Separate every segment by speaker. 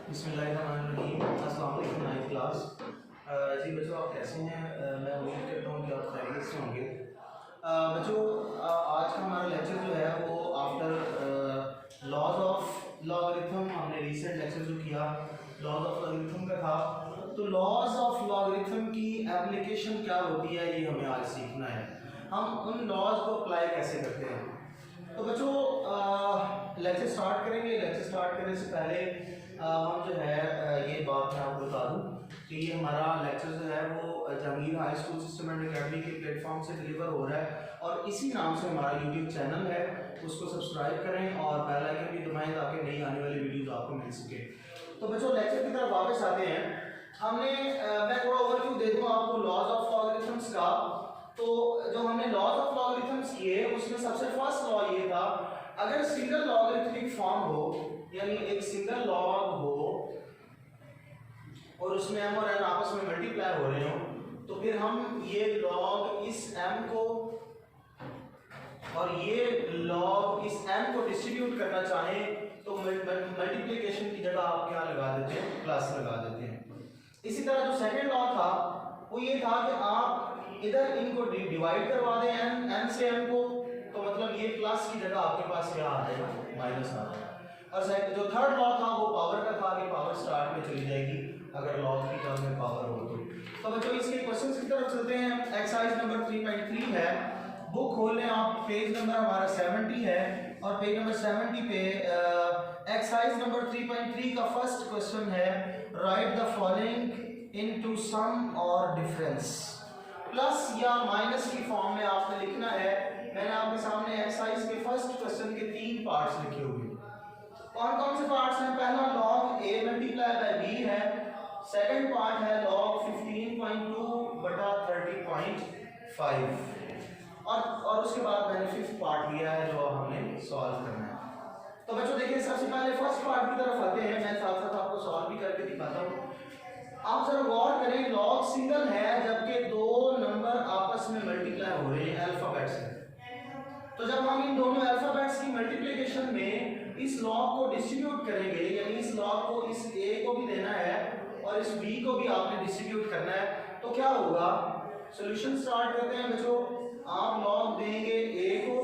Speaker 1: बिस्मिल्लाहिर्रहमानिर्रहीम। अस्सलाम वालेकुम नाइन्थ क्लास। जी बच्चों, आप कैसे हैं? मैं उम्मीद करता हूँ कि आप खैरियत से होंगे। बच्चों, आज का हमारा लेक्चर जो है वो आफ्टर लॉज ऑफ लॉगरिथम, हमने रिसेंट लेक्चर जो किया लॉज ऑफ लॉगरिथम का था। तो लॉज ऑफ लॉगरिथम की एप्लीकेशन क्या होती है ये हमें आज सीखना है। हम उन लॉज को अप्लाई कैसे करते हैं। तो बच्चों, लेक्चर स्टार्ट करेंगे। लेक्चर स्टार्ट करने से पहले हम जो है ये बात मैं आपको बता दूं कि ये हमारा लेक्चर जो है वो Jahangir high school system and academy के प्लेटफॉर्म से डिलीवर हो रहा है और इसी नाम से हमारा यूट्यूब चैनल है, उसको सब्सक्राइब करें और बेल आइकन भी दबाएं ताकि नई आने वाली वीडियोस आपको मिल सके। तो बच्चों, लेक्चर की तरफ वापस आते हैं। हमने मैं थोड़ा ओवरव्यू दे दूं आपको लॉज ऑफ लॉगरिथम्स का। तो जो हमने लॉज ऑफ लॉगरिथम्स किए उसमें सबसे फर्स्ट लॉ ये था, अगर सिंगल लॉगरिथमिक फॉर्म हो, यानी एक सिंगल लॉग हो और उसमें m और n आपस में मल्टीप्लाई हो रहे हो, तो फिर हम ये लॉग इस m को और ये लॉग इस m को डिस्ट्रीब्यूट करना चाहें तो मल्टीप्लिकेशन की जगह आप क्या लगा देते हैं, प्लस लगा देते हैं। इसी तरह जो सेकंड लॉ था वो ये था कि आप इधर इनको डिवाइड करवा दें n से m को, तो मतलब ये प्लस की जगह आपके पास क्या आ जाएगा, माइनस आ जाएगा। और जो थर्ड लॉ था वो पावर का था कि पावर स्टार्ट में चली जाएगी अगर लॉग की टर्म में पावर हो तो बच्चों इसके क्वेश्चंस की तरफ चलते हैं। एक्सरसाइज नंबर 3.3 है, बुक खोल लें आप, पेज नंबर हमारा 70 है और पेज नंबर 70 पे एक्सरसाइज नंबर 3.3 का फर्स्ट क्वेश्चन है, right the following into some और डिफरेंस। प्लस या माइनस की फॉर्म में आपने लिखना है। मैंने आपके सामने एक्सरसाइज के फर्स्ट क्वेश्चन के 3 पार्ट्स लिखे हुए हैं। कौन कौन से पार्ट्स हैं? पहला log a multiply by b है, सेकंड पार्ट है log 15.2 बटा 30.5 और उसके बाद मैंने फिफ्थ पार्ट लिया है जो हमने सॉल्व करना है। तो बच्चों देखिए, सबसे पहले फर्स्ट पार्ट की तरफ आते हैं। मैं साथ साथ आपको सॉल्व भी करके दिखाता हूँ। आप जरा गौर करें, log सिंगल है जबकि दो नंबर आपस में मल्टीप्लाई हो रहे हैं अल्फाबेट से। तो जब हम इन दोनों अल्फाबेट्स की मल्टीप्लिकेशन में इस लॉग को डिस्ट्रीब्यूट करेंगे, यानी इस लॉग को इस a को भी देना है और इस b को भी आपने डिस्ट्रीब्यूट करना है, तो क्या होगा? सॉल्यूशन स्टार्ट करते हैं बच्चों। आप लॉग देंगे a को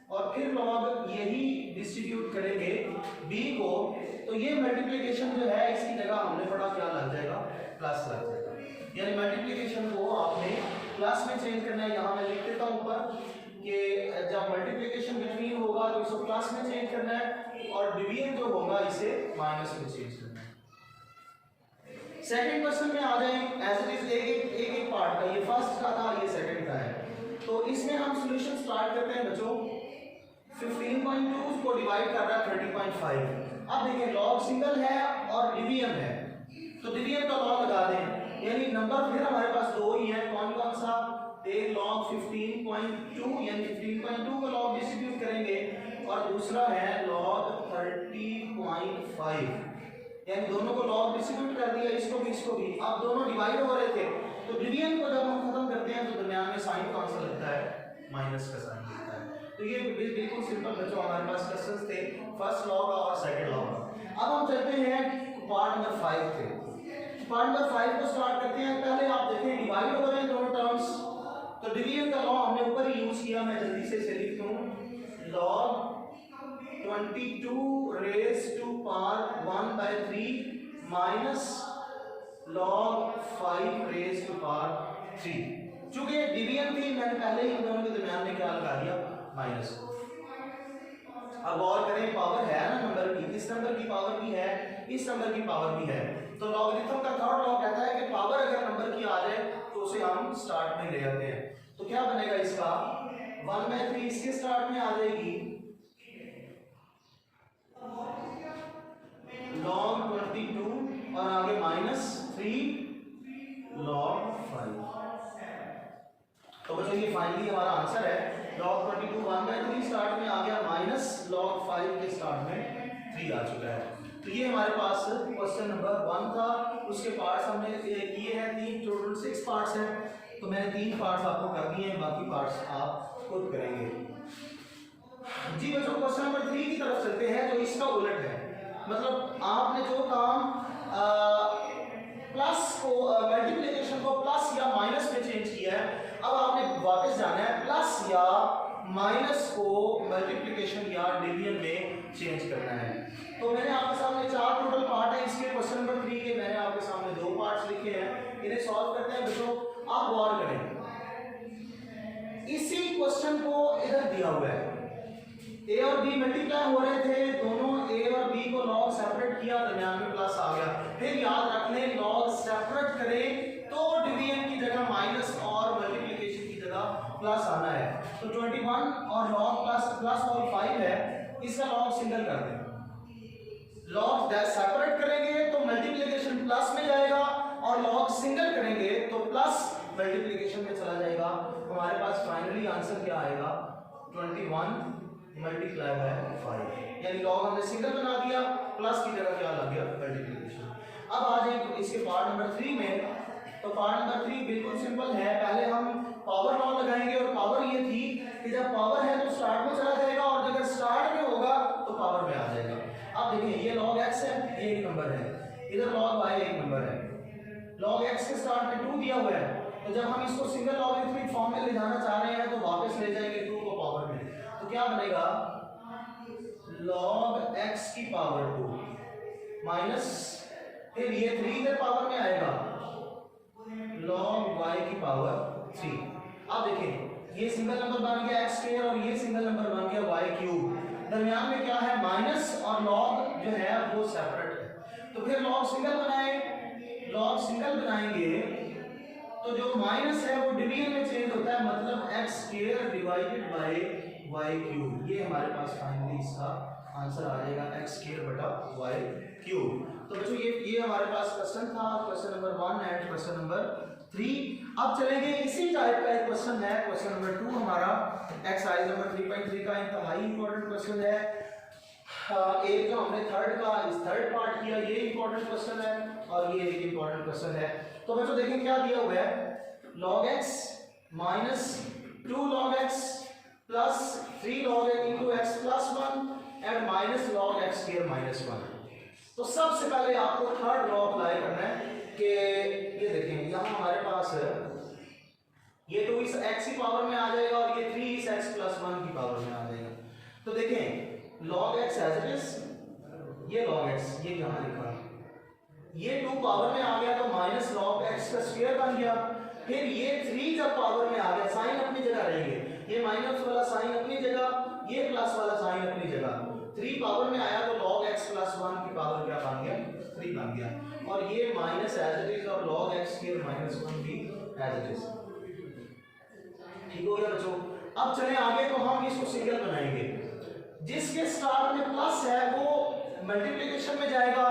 Speaker 1: और फिर लॉग यही डिस्ट्रीब्यूट करेंगे b को, तो ये मल्टीप्लिकेशन जो है इसकी जगह हमने पढ़ा क्या लग जाएगा, प्लस लग जाएगा। यानी मल्टीप्लिकेशन को आपने प्लस में चेंज करना है। यहाँ मैं लिख देता हूँ ऊपर कि जब मल्टीप्लिकेशन बिटवीन होगा तो इसको प्लस में चेंज करना है और डिवीजन जो होगा इसे माइनस में चेंज करना है। सेकंड क्वेश्चन में आ जाएं, एज इट इज एक पार्ट का, ये फर्स्ट का था, ये सेकंड का है। तो इसमें हम सॉल्यूशन स्टार्ट करते हैं बच्चों। 15.2 को डिवाइड कर रहा है 30.5। अब देखिए लॉग सिंगल है और डिवीजन है, तो डिवीजन का लॉ लगा दें, यानी नंबर फिर हमारे पास दो ही है। कौन कौन सा? एक log 15.2 यानी 15.2 का log डिस्ट्रीब्यूट करेंगे और दूसरा है log 30.5, यानी दोनों को log डिस्ट्रीब्यूट कर दिया, इसको भी। अब दोनों डिवाइड हो रहे थे, तो डिवीजन को जब हम खत्म करते हैं तो दरमियान में साइन कौन सा लगता है? माइनस का साइन लगता है। तो ये बिल्कुल सिंपल बच्चों हमारे पास क्वेश्चंस थे फर्स्ट लॉ का और सेकंड लॉ का। अब हम चलते हैं पार्ट नंबर 5 पे। पार्ट नंबर 5 को स्टार्ट करते हैं। पहले आप देखें डिवाइड हो रहे हैं दोनों टर्म्स, तो डिवीजन का लॉ हमने ऊपर ही यूज किया। मैं जल्दी से इसे लिख दूं, log 22 raise to power 1/3 minus log 5 raise to power 3। चूंकि डिवीजन थी, मैंने पहले ही इन दोनों के दरमियान में क्या लगा दिया, माइनस। अब और करें, पावर है ना नंबर की, इस नंबर की पावर भी है, इस नंबर की पावर भी है। तो लॉगरिथम का थर्ड लॉ कहता है कि पावर अगर नंबर की आ जाए तो उसे हम स्टार्ट में ले आते हैं। तो क्या बनेगा इसका? 1/3 इसके स्टार्ट में आ जाएगी, log 22 और आगे -3 log 5। तो बच्चों ये फाइनली हमारा आंसर है। log 22 1/3 स्टार्ट में आ गया, माइनस log 5 के स्टार्ट में 3 आ चुका है। तो ये हमारे पास क्वेश्चन नंबर 1 था। उसके पार्ट्स हमने किए हैं 3, टोटल 6 पार्ट्स हैं। तो मैंने 3 पार्ट्स आपको कर दिए हैं, बाकी पार्ट्स आप खुद करेंगे। जी बच्चों, क्वेश्चन नंबर 3 की तरफ चलते हैं जो इसका उलट है। मतलब आपने जो काम प्लस को मल्टीप्लिकेशन को प्लस या माइनस में चेंज किया है, अब आपने वापस जाना है प्लस या माइनस को मल्टीप्लिकेशन या डिवीजन में चेंज करना है। तो मैंने आपके सामने 4 टोटल पार्ट है इसके क्वेश्चन नंबर 3 के, मैंने आपके सामने 2 पार्ट्स लिखे हैं, इन्हें सॉल्व करते हैं बच्चों। आप गौर करें, इसी क्वेश्चन को इधर दिया हुआ है, ए और बी मल्टीप्लाई हो रहे थे, दोनों ए और बी को लॉग सेपरेट किया, दरमियान में प्लस आ गया। फिर याद रख लें लॉग सेपरेट करें तो डिवीजन की जगह माइनस और मल्टीप्लिकेशन की जगह प्लस आना है। तो 21 और लॉग प्लस और 5 है, इसका लॉग सिंगल कर दें। लॉग सेपरेट करेंगे तो मल्टीप्लिकेशन प्लस में जाएगा और लॉग सिंगल करेंगे तो प्लस मल्टीप्लिकेशन में चला जाएगा। हमारे पास फाइनली आंसर क्या आएगा, 21 मल्टीप्लाई बाय 5, यानी लॉग हमने सिंगल बना दिया, प्लस की जगह क्या लग गया, मल्टीप्लिकेशन। अब आ जाए इसके पार्ट नंबर 3 में। तो पार्ट नंबर 3 बिल्कुल सिंपल है, पहले हम पावर लॉ लगाएंगे और पावर ये थी कि जब पावर है तो स्टार्ट में चला जाएगा और अगर स्टार्ट में होगा तो पावर में आ जाएगा। अब देखिए ये log x है, ये एक नंबर है, इधर log y एक नंबर है, log x के स्टार्ट में 2 दिया हुआ है, तो जब हम इसको सिंगल लॉगरिथमिक फॉर्म में ले जाना चाह रहे हैं तो वापस ले जाएंगे 2 को पावर में, तो क्या बनेगा log x की पावर 2 माइनस, फिर ये 3 इधर पावर में आएगा log y की पावर 3। अब देखिए ये सिंगल नंबर बन गया x स्क्वायर और ये सिंगल नंबर बन गया y क्यूब, दरमियान में क्या है माइनस और log जो है वो सेपरेट है। तो फिर log सिंगल बनाएंगे तो जो माइनस है वो डिवीजन में चेंज होता है, मतलब x square divided by y cube, ये हमारे पास फाइनली इसका आंसर आ जाएगा x स्क्वायर बटा y क्यूब। तो बच्चों ये हमारे पास क्वेश्चन था, question number 1 and question number 3। अब चलेंगे इसी टाइप का एक क्वेश्चन है, क्वेश्चन नंबर 2 हमारा एक्सरसाइज नंबर 3.3 का इंतहाई इंपॉर्टेंट क्वेश्चन है। एक जो हमने थर्ड पार्ट किया ये इंपॉर्टेंट क्वेश्चन है और ये एक इंपॉर्टेंट क्वेश्चन है। तो बच्चों देखें क्या दिया हुआ है, log x minus 2 log x plus 3 log x into x plus 1 and minus log x square minus 1। तो सबसे पहले आपको थर्ड लॉ अप्लाई करना है कि ये देखें यहाँ हमारे पास ये 2 इस x की पावर में आ जाएगा और ये 3 इस x प्लस 1 की पावर में आ जाएगा। तो देखें log x as it is, ये log x ये यहाँ लिखा, ये 2 पावर में आ गया तो माइनस log x का स्क्वायर बन गया। फिर ये 3 जब पावर में आ गया, साइन अपनी जगह रहेंगे, ये माइनस वाला साइन अपनी जगह, ये प्लस वाला साइन अपनी जगह, 3 पावर में आया तो log x प्लस 1 की पावर क्या बन गया, 3 बन गया, और ये माइनस एज इट इज और log x स्क्वायर माइनस 1 भी एज इट इज। ठीक हो गया बच्चों। अब चलें आगे, तो हम इसको सिंगल बनाएंगे, जिसके स्टार्ट में प्लस है वो मल्टीप्लिकेशन में जाएगा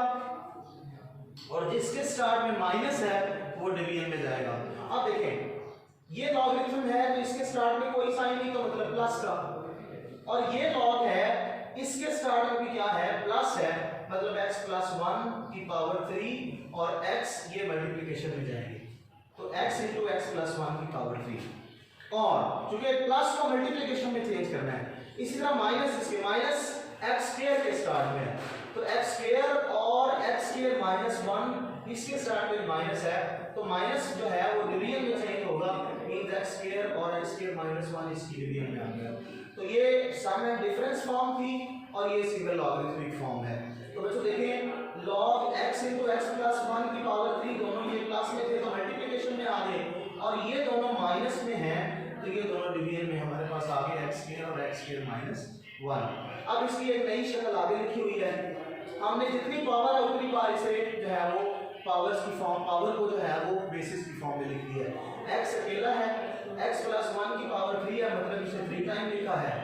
Speaker 1: और जिसके स्टार्ट में माइनस है वो डिवीजन में जाएगा। अब देखें ये लॉगरिथम है तो इसके स्टार्ट में कोई साइन नहीं, तो मतलब प्लस का, और ये लॉग है इसके स्टार्ट में भी क्या है, प्लस है, मतलब x प्लस 1 की पावर 3 और x ये मल्टीप्लिकेशन में जाएंगे, तो x इंटू एक्स प्लस 1 की पावर 3, और चूंकि प्लस को मल्टीप्लिकेशन में चेंज करना है, इसी तरह माइनस इसके माइनस एक्स स्क्वायर के स्टार्ट में है, तो एक्स स्क्वायर और एक्स स्क्वायर माइनस 1 इसके स्टार्ट में माइनस है, तो माइनस जो है वो डिवीजन में चेंज होगा, मींस एक्स स्क्वायर और एक्स स्क्वायर माइनस 1 इसकी डिवीजन में आ गया। तो ये सम एंड डिफरेंस फॉर्म थी और ये सिंगल लॉगरिथमिक फॉर्म है। तो बच्चों देखें log x into x plus 1 की पावर 3, दोनों ये प्लस में थे तो मल्टीप्लिकेशन में आ गए, और ये दोनों माइनस में हैं तो ये दोनों डिवीजन में हमारे पास आ गए x स्क्वायर और x स्क्वायर माइनस 1। अब इसकी एक नई शक्ल आगे लिखी हुई है, हमने जितनी पावर है उतनी बार इसे जो है वो पावर्स की फॉर्म, पावर को जो है वो बेसिस की फॉर्म में लिख दिया है। x अकेला है, x प्लस 1 की पावर 3 है, मतलब इसे 3 टाइम लिखा है,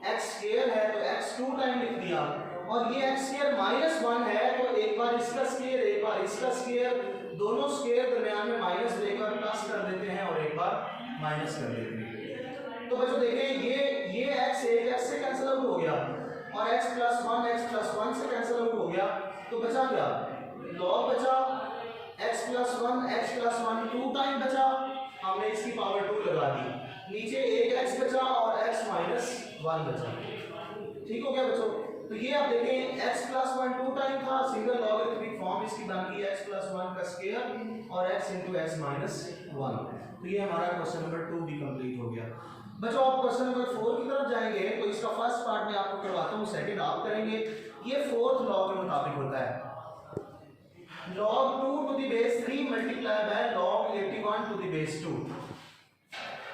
Speaker 1: x स्क्वायर है तो x 2 टाइम लिख दिया, और ये x स्क्वायर माइनस 1 है तो एक बार इसका स्क्वायर एक बार इसका स्क्वायर, दोनों स्क्वायर दरमियान में माइनस एक बार प्लस कर देते हैं और एक बार माइनस कर देते हैं। तो बच्चों देखें ये x एक x से कैंसिल आउट हो गया और x प्लस 1 से कैंसिल आउट हो गया, तो बचा क्या, log बचा, x प्लस 1 2 टाइम बचा, हमने इसकी पावर 2 लगा दी, नीचे एक x बचा और x माइनस 1 बचा। ठीक हो गया बच्चों। तो ये आप देखें x प्लस 1 2 टाइम था, इसकी बन गई x + 1 का स्क्वायर और x × x - 1। तो ये हमारा क्वेश्चन नंबर 2 भी कंप्लीट हो गया। बच्चों आप क्वेश्चन नंबर 4 की तरफ जाएंगे तो इसका फर्स्ट पार्ट में आपको करवाता हूँ, सेकंड आप करेंगे। ये फोर्थ लॉ के मुताबिक होता है, log 2 to the base 3 multiply by log 81 to the base 2।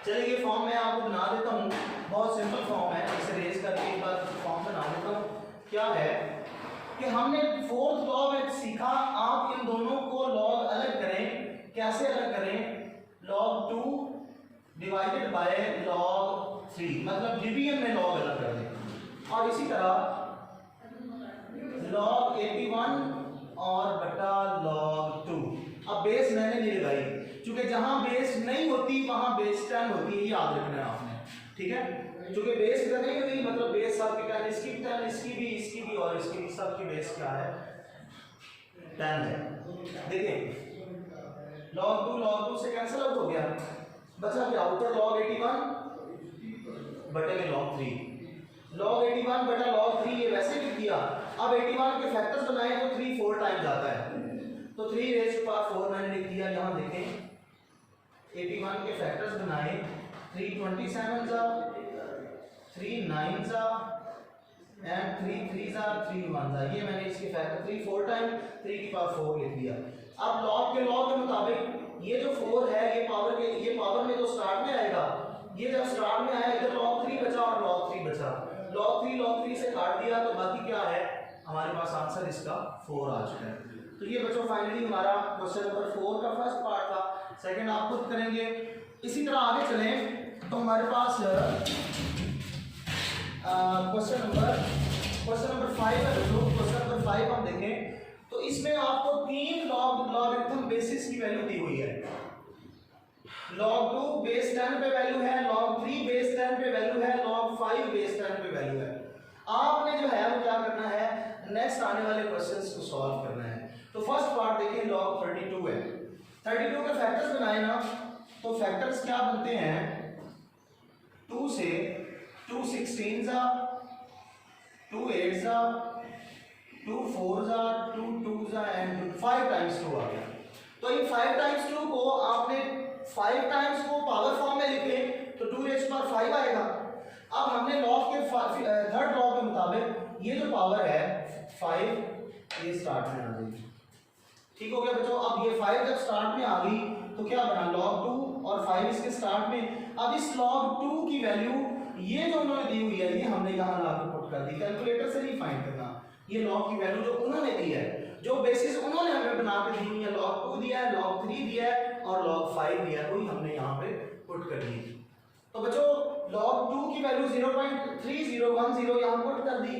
Speaker 1: चलिए ये फॉर्म मैं आपको बना देता हूँ, बहुत सिंपल फॉर्म है, इसे रेज करके एक बार फॉर्म बना देता हूँ। क्या है कि हमने फोर्थ लॉ में सीखा, आप इन दोनों को लॉग अलग करें। कैसे अलग करें? log 2 डिवाइडेड बाय log 3, मतलब डिवीजन में लॉग अलग कर दें। और इसी तरह log 81 और बटा log 2। अब बेस मैंने नहीं लगाई, क्योंकि जहां बेस नहीं होती वहां बेस 10 होती है, ये याद रखना है आपने, ठीक है। क्योंकि बेस इधर नहीं होती, मतलब बेस सबकी 10, इसकी भी 10, इसकी भी और इसकी भी, सबकी बेस क्या है? 10 है। देखिए log 2 से कैंसिल आउट हो गया, बचा क्या? ऊपर log 81 बटे में log 3। log 81 बटा log 3 ये वैसे लिख दिया। अब 81 के फैक्टर्स बनाए तो 3 4 टाइम्स आता है, तो 3⁴ मैंने लिख दिया। यहाँ देखें 81 के फैक्टर्स बनाए, 3 27 जा, 3 9 जा एंड 3 3 जा, 3 1 जा। ये मैंने इसके फैक्टर 3 4 टाइम 3⁴ लिख दिया। अब लॉग के मुताबिक ये जो 4 है ये पावर में तो स्टार्ट में आएगा। ये जब स्टार्ट में आया इधर log 3 बचा और log 3 बचा, log 3 से काट दिया तो बाकी क्या है हमारे पास? आंसर इसका 4 आ चुका है। तो ये बच्चों फाइनली हमारा क्वेश्चन नंबर 4 का फर्स्ट पार्ट था। सेकंड आप खुद करेंगे। इसी तरह आगे चलें तो हमारे पास क्वेश्चन नंबर 5 है। क्वेश्चन नंबर 5 हम देखें तो इसमें आपको 3 लॉगरिथम बेसिस की वैल्यू दी हुई है। log 2 बेस 10 पे वैल्यू है, log 3 बेस 10 पे वैल्यू है, log 5 बेस 10 पे वैल्यू है। आपने जो है वो क्या करना है, नेक्स्ट आने वाले क्वेश्चंस को सॉल्व करना है। तो फर्स्ट पार्ट देखिए, log 32 है। 32 के फैक्टर्स बनाए ना, तो फैक्टर्स क्या बनते हैं? 2 से 2 16 जा, 2 8 जा, 2 4 जा, 2 2 जा एंड 5 टाइम्स 2 आ गया। तो इन 5 टाइम्स 2 को आपने 5 टाइम्स को पावर फॉर्म में लिखे तो 2⁵ आएगा। अब हमने लॉग के थर्ड लॉ के मुताबिक ये जो पावर है 5 ये स्टार्ट में आ जाएगी। ठीक हो गया बच्चों। अब ये 5 जब स्टार्ट में आ गई तो क्या बना? log 2 और 5 इसके स्टार्ट में। अब इस log 2 की वैल्यू ये जो उन्होंने दी हुई है ये हमने यहाँ लाके पुट कर दी। कैलकुलेटर से नहीं फाइंड करना, ये log की वैल्यू जो उन्होंने दी है, जो बेसिस उन्होंने हमें बना के दी हुई है, log 2 दिया है, log 3 दिया है और log 5 दिया है, वही हमने यहाँ पे पुट कर दी। तो बच्चों log 2 की वैल्यू 0.3010 यहाँ पुट कर दी।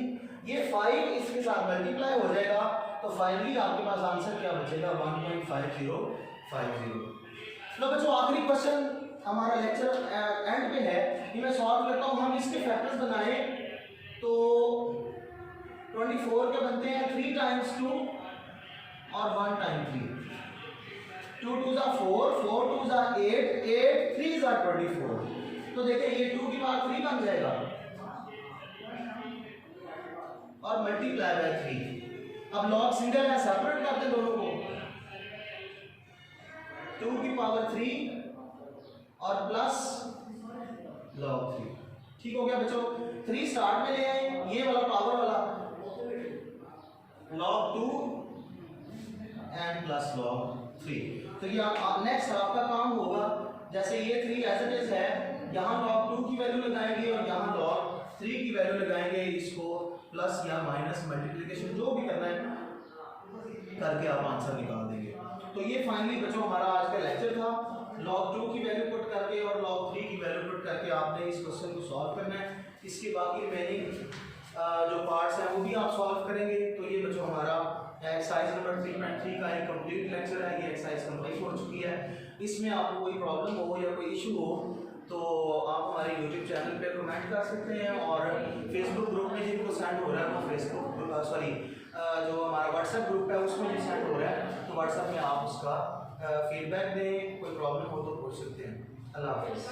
Speaker 1: ये 5 इसके साथ मल्टीप्लाई हो जाएगा तो फाइनली आपके पास आंसर क्या बचेगा? 1.5050। लो बच्चों आखिरी क्वेश्चन हमारा लेक्चर एंड पे है, ये मैं सॉल्व करता हूँ। हम इसके फैक्टर्स बनाए तो 24 के बनते हैं 3 टाइम्स 2 और 1 टाइम 3। 2 2 जा 4, 4 2 जा 8, 8 3 जा 24। तो देखिए ये 2 की पावर 3 बन जाएगा और मल्टीप्लाई बाय 3। अब लॉग सिंगल है, सेपरेट करते दोनों को। 2 की पावर 3 और प्लस log 3। ठीक हो गया बच्चों। 3 स्टार्ट में ले आए, ये वाला पावर वाला log 2 एंड प्लस log 3। तो ये नेक्स्ट आपका काम होगा, जैसे ये 3 एज इट इज है, यहाँ log 2 की वैल्यू लगाएंगे और यहाँ log 3 की वैल्यू लगाएंगे। इसको प्लस या माइनस मल्टीप्लिकेशन जो भी करना है करके आप आंसर निकाल देंगे। तो ये फाइनली बच्चों हमारा आज का लेक्चर था। log 2 की वैल्यू पुट करके और log 3 की वैल्यू पुट करके आपने इस क्वेश्चन को सॉल्व करना है। इसके बाकी रिमेनिंग जो पार्ट्स हैं वो भी आप सॉल्व करेंगे। तो ये बच्चों हमारा एक्सरसाइज नंबर 3.3 का एक कंप्लीट लेक्चर है। ये एक्सरसाइज कंप्लीट हो चुकी है। इसमें आपको कोई प्रॉब्लम हो या कोई इशू हो तो आप हमारे यूट्यूब चैनल पे कमेंट कर सकते हैं और फेसबुक ग्रुप में जिनको सेंड हो रहा है वो फेसबुक जो हमारा व्हाट्सएप ग्रुप है उसमें भी सेंड हो रहा है, तो व्हाट्सएप में आप उसका फीडबैक दें। कोई प्रॉब्लम हो तो पूछ सकते हैं। अल्लाह हाफ़िज़।